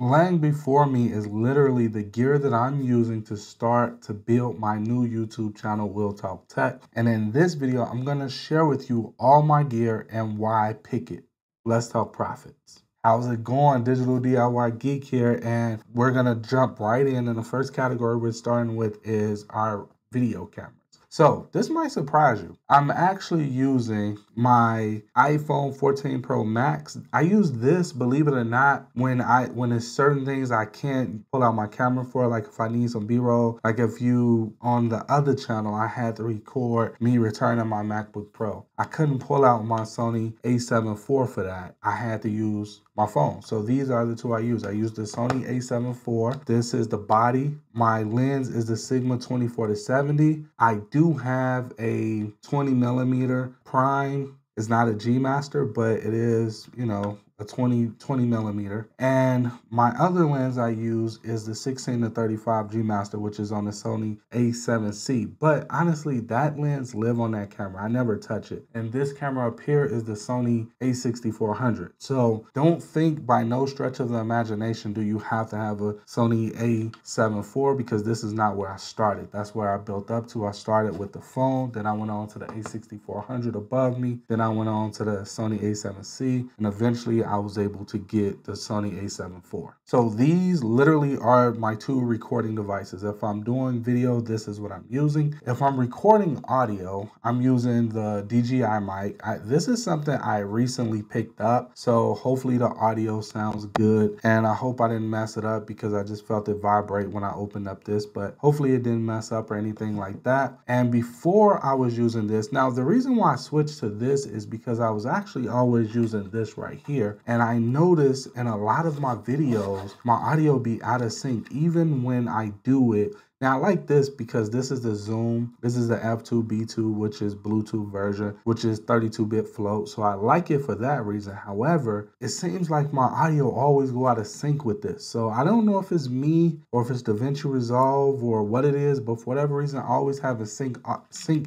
laying before me is literally the gear that I'm using to start to build my new YouTube channel, Will Talk Tech. And in this video, I'm gonna share with you all my gear and why I pick it. Let's talk profits. How's it going? Digital DIY Geek here, and we're gonna jump right in. And the first category we're starting with is our video cameras. So this might surprise you. I'm actually using my iPhone 14 Pro Max. I use this, believe it or not, when there's certain things I can't pull out my camera for, like if I need some B-roll. Like if you, on the other channel, I had to record me returning my MacBook Pro. I couldn't pull out my Sony a7 IV for that. I had to use my phone. So these are the two I use. I use the Sony a7 IV. This is the body. My lens is the Sigma 24-70. I do have a 20mm prime. It's not a G Master, but it is, you know, a 20mm. And my other lens I use is the 16-35 G Master, which is on the Sony a7C. But honestly, that lens live on that camera. I never touch it. And this camera up here is the Sony a6400. So don't think by no stretch of the imagination do you have to have a Sony a7 IV, because this is not where I started. That's where I built up to. I started with the phone, then I went on to the a6400 above me, then I went on to the Sony a7C, and eventually I was able to get the Sony a7 IV. So these literally are my two recording devices. If I'm doing video, this is what I'm using. If I'm recording audio, I'm using the DJI mic. This is something I recently picked up, so hopefully the audio sounds good, and I hope I didn't mess it up because I just felt it vibrate when I opened up this, but hopefully it didn't mess up or anything like that. And before I was using this, now the reason why I switched to this is because I was actually always using this right here. And I noticed in a lot of my videos, my audio be out of sync, even when I do it. Now I like this because this is the Zoom. This is the F2B2, which is Bluetooth version, which is 32-bit float. So I like it for that reason. However, it seems like my audio always go out of sync with this. So I don't know if it's me or if it's DaVinci Resolve or what it is, but for whatever reason, I always have a sync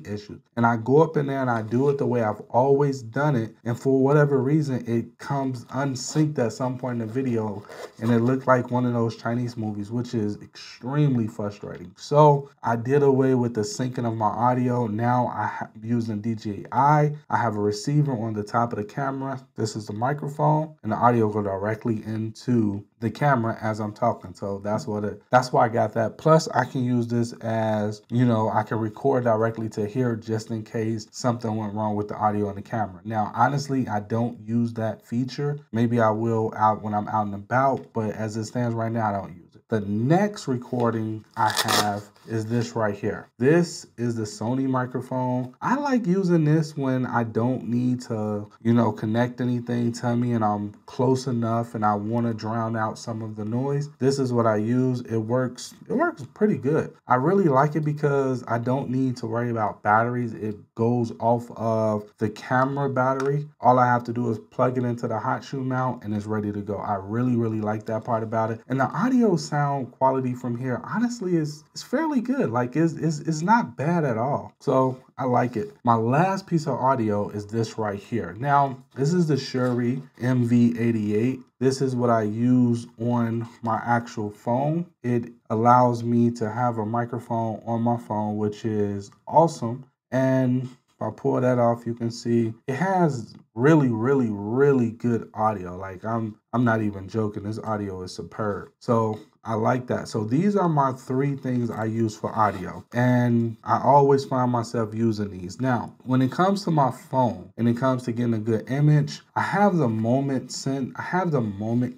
issue. And I go up in there and I do it the way I've always done it. And for whatever reason, it comes unsynced at some point in the video. And it looked like one of those Chinese movies, which is extremely frustrating. So I did away with the syncing of my audio. Now I'm using DJI. I have a receiver on the top of the camera. This is the microphone, and the audio goes directly into the camera as I'm talking. So that's why I got that. Plus I can use this as, you know, I can record directly to here just in case something went wrong with the audio and the camera. Now, honestly, I don't use that feature. Maybe I will out when I'm out and about, but as it stands right now, I don't use it. The next recording I have is this right here. This is the Sony microphone. I like using this when I don't need to, you know, connect anything to me and I'm close enough and I want to drown out some of the noise. This is what I use. It works pretty good. I really like it because I don't need to worry about batteries. It goes off of the camera battery. All I have to do is plug it into the hot shoe mount and it's ready to go. I really like that part about it. And the audio sound quality from here honestly is fairly good. Like it's not bad at all. So I like it. My last piece of audio is this right here. Now, this is the Shure MV88. This is what I use on my actual phone. It allows me to have a microphone on my phone, which is awesome. And if I pull that off, you can see it has really good audio. Like I'm not even joking. This audio is superb. So I like that. So these are my three things I use for audio, and I always find myself using these. Now, when it comes to my phone and it comes to getting a good image, I have the Moment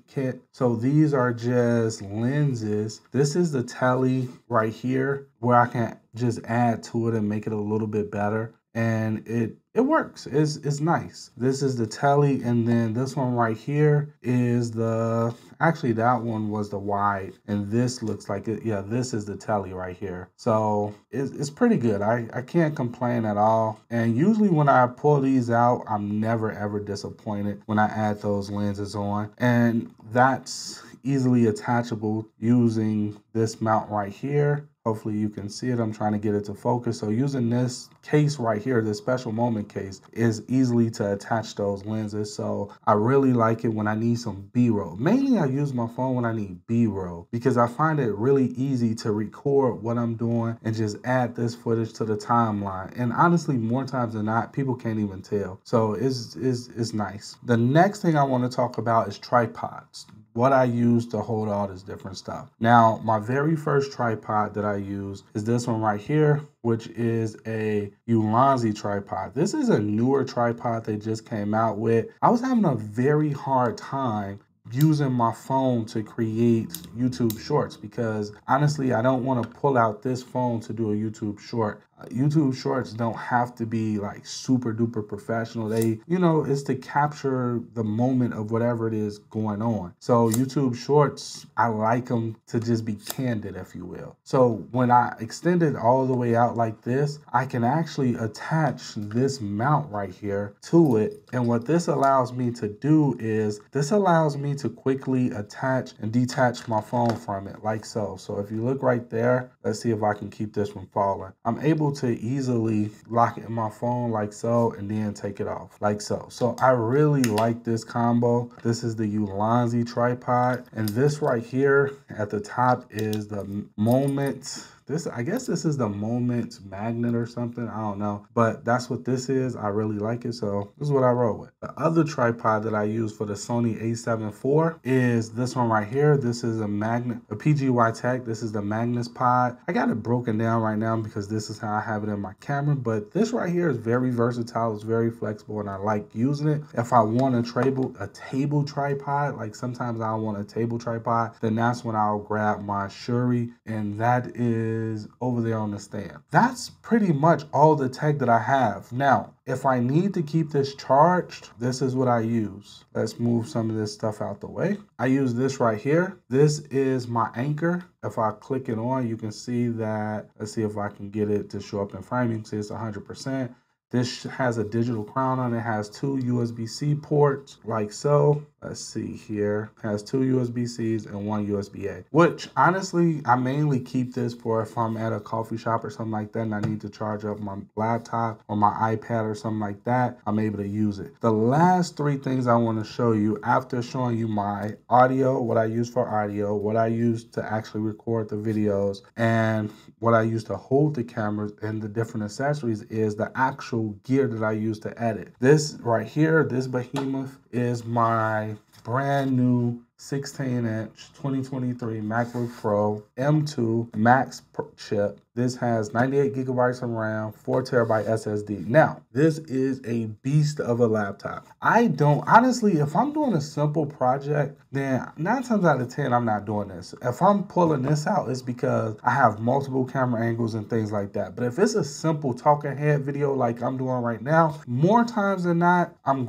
kit. So these are just lenses. This is the tele right here where I can just add to it and make it a little bit better. And it works. It's nice. This is the tele, and then this one right here is the, actually that one was the wide, and this looks like it. Yeah, this is the tele right here. So it's pretty good. I can't complain at all. And usually when I pull these out, I'm never ever disappointed when I add those lenses on. And that's easily attachable using this mount right here. Hopefully you can see it. I'm trying to get it to focus. So using this case right here, this special moment case, is easily to attach those lenses. So I really like it when I need some B-roll. Mainly I use my phone when I need B-roll because I find it really easy to record what I'm doing and just add this footage to the timeline. And honestly, more times than not, people can't even tell. So it's nice. The next thing I want to talk about is tripods. What I use to hold all this different stuff. Now, my very first tripod that I use is this one right here, which is a Ulanzi tripod. This is a newer tripod they just came out with. I was having a very hard time using my phone to create YouTube shorts because honestly, I don't want to pull out this phone to do a YouTube short. YouTube shorts don't have to be like super duper professional. They, you know, it's to capture the moment of whatever it is going on. So YouTube shorts, I like them to just be candid, if you will. So when I extend it all the way out like this, I can actually attach this mount right here to it. And what this allows me to do is this allows me to quickly attach and detach my phone from it like so. So if you look right there, let's see if I can keep this from falling. I'm able to easily lock it in my phone like so and then take it off like so. So I really like this combo. This is the Ulanzi tripod, and this right here at the top is the Moment. I guess this is the Moment magnet or something. I don't know, but that's what this is. I really like it, so this is what I roll with. The other tripod that I use for the Sony a7 IV is this one right here. This is a PGY Tech. This is the Magnus Pod. I got it broken down right now because this is how I have it in my camera, but this right here is very versatile. It's very flexible, and I like using it. If I want a table tripod, like sometimes I want a table tripod, then that's when I'll grab my Shuri, and that is over there on the stand. That's pretty much all the tech that I have. Now, if I need to keep this charged, this is what I use. Let's move some of this stuff out the way. I use this right here. This is my anchor. If I click it on, you can see that, let's see if I can get it to show up in frame. You can see it's 100%. This has a digital crown on it. It has two USB-C ports like so. Let's see here. It has two USB-Cs and one USB-A, which honestly, I mainly keep this for if I'm at a coffee shop or something like that and I need to charge up my laptop or my iPad or something like that, I'm able to use it. The last three things I want to show you after showing you my audio, what I use for audio, what I use to actually record the videos, and what I use to hold the cameras and the different accessories is the actual gear that I use to edit. This right here, this behemoth is my brand new 16-inch 2023 MacBook Pro M2 Max chip. This has 98 gigabytes of RAM, 4 terabyte SSD. Now, this is a beast of a laptop. I don't, honestly, if I'm doing a simple project, then 9 times out of 10, I'm not doing this. If I'm pulling this out, it's because I have multiple camera angles and things like that. But if it's a simple talking head video like I'm doing right now, more times than not, I'm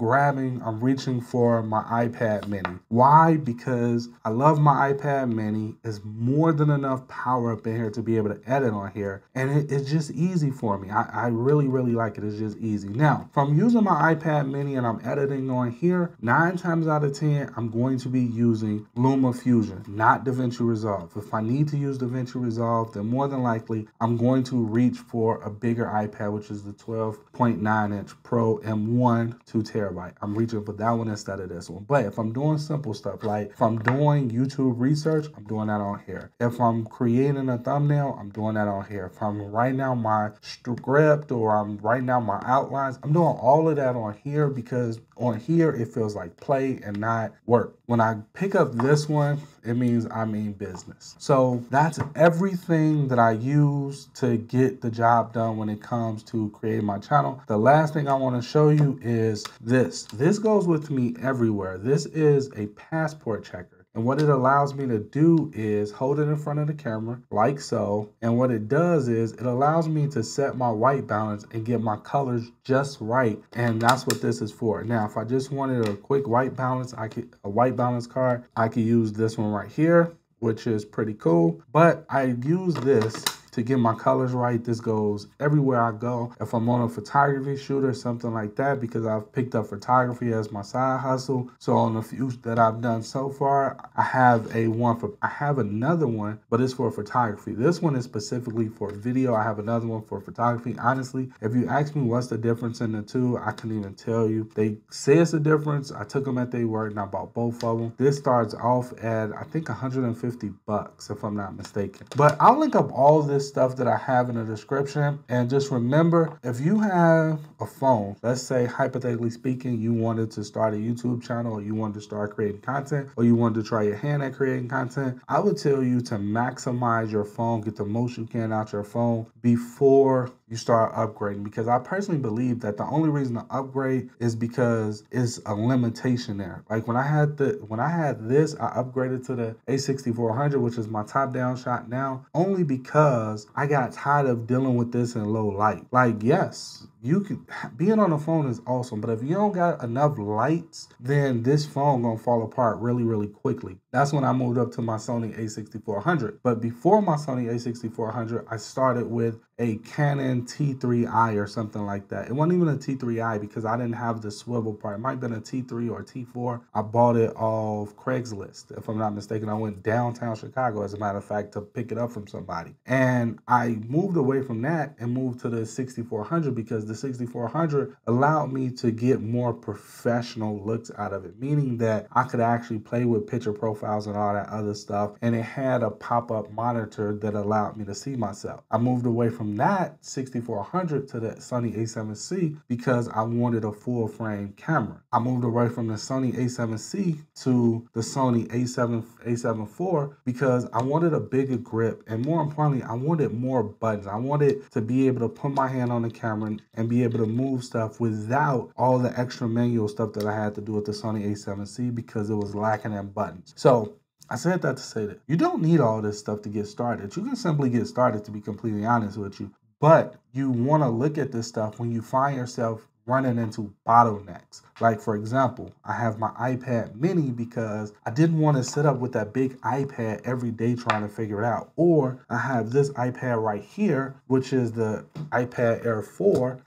reaching for my iPad mini. Why? Because I love my iPad mini. It's more than enough power up in here to be able to edit on here. And it's just easy for me. I really, really like it. It's just easy. Now, if I'm using my iPad mini and I'm editing on here, 9 times out of 10, I'm going to be using LumaFusion, not DaVinci Resolve. If I need to use DaVinci Resolve, then more than likely, I'm going to reach for a bigger iPad, which is the 12.9-inch Pro M1, 2 terabyte. I'm reaching for that one instead of this one. But if I'm doing simple stuff, like if I'm doing YouTube research, I'm doing that on here. If I'm creating a thumbnail, I'm doing that on here. If I'm writing out my script or I'm writing out my outlines, I'm doing all of that on here because on here, it feels like play and not work. When I pick up this one, it means I mean business. So that's everything that I use to get the job done when it comes to creating my channel. The last thing I want to show you is this. This goes with me everywhere. This is a passport checker. And what it allows me to do is hold it in front of the camera like so. And what it does is it allows me to set my white balance and get my colors just right. And that's what this is for. Now, if I just wanted a quick white balance, a white balance card, I could use this one right here, which is pretty cool. But I use this to get my colors right. This goes everywhere I go. If I'm on a photography shoot or something like that, because I've picked up photography as my side hustle. So on the few that I've done so far, I have another one, but it's for photography. This one is specifically for video. I have another one for photography. Honestly, if you ask me what's the difference in the two, I couldn't even tell you. They say it's a difference. I took them at their word and I bought both of them. This starts off at, I think, 150 bucks if I'm not mistaken. But I'll link up all this stuff that I have in the description. And just remember, if you have a phone, let's say hypothetically speaking, you wanted to start a YouTube channel, or you wanted to start creating content, or you wanted to try your hand at creating content, I would tell you to maximize your phone, get the most you can out your phone before you start upgrading, because I personally believe that the only reason to upgrade is because it's a limitation there. Like when I had this, I upgraded to the A6400, which is my top down shot now, only because I got tired of dealing with this in low light. Like, yes, you can, being on the phone is awesome, but if you don't got enough lights, then this phone gonna fall apart really, really quickly. That's when I moved up to my Sony A6400. But before my Sony A6400, I started with a Canon T3i or something like that. It wasn't even a T3i because I didn't have the swivel part. It might have been a T3 or T4. I bought it off Craigslist. If I'm not mistaken, I went downtown Chicago, as a matter of fact, to pick it up from somebody. And I moved away from that and moved to the 6400 because the 6400 allowed me to get more professional looks out of it, meaning that I could actually play with picture profiles and all that other stuff. And it had a pop-up monitor that allowed me to see myself. I moved away from that 6400 to the Sony A7C because I wanted a full frame camera. I moved away from the Sony A7C to the Sony A7 IV because I wanted a bigger grip, and more importantly, I wanted more buttons. I wanted to be able to put my hand on the camera and be able to move stuff without all the extra manual stuff that I had to do with the Sony A7C because it was lacking in buttons. So I said that to say that you don't need all this stuff to get started. You can simply get started, to be completely honest with you. But you want to look at this stuff when you find yourself running into bottlenecks. Like, for example, I have my iPad mini because I didn't want to sit up with that big iPad every day trying to figure it out. Or I have this iPad right here, which is the iPad Air 4.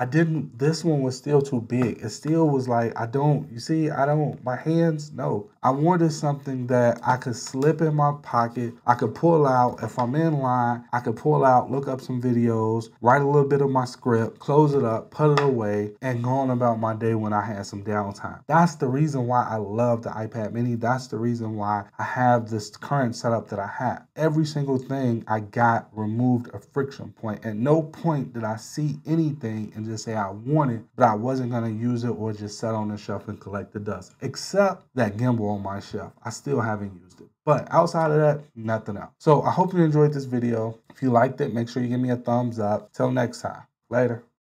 This one was still too big. It still was like, my hands, no. I wanted something that I could slip in my pocket. I could pull out, if I'm in line, I could pull out, look up some videos, write a little bit of my script, close it up, put it away, and go on about my day when I had some downtime. That's the reason why I love the iPad mini. That's the reason why I have this current setup that I have. Every single thing I got removed a friction point. At no point did I see anything and just say I want it, but I wasn't going to use it or just set on the shelf and collect the dust. Except that gimbal on my shelf. I still haven't used it. But outside of that, nothing else. So I hope you enjoyed this video. If you liked it, make sure you give me a thumbs up. Till next time. Later.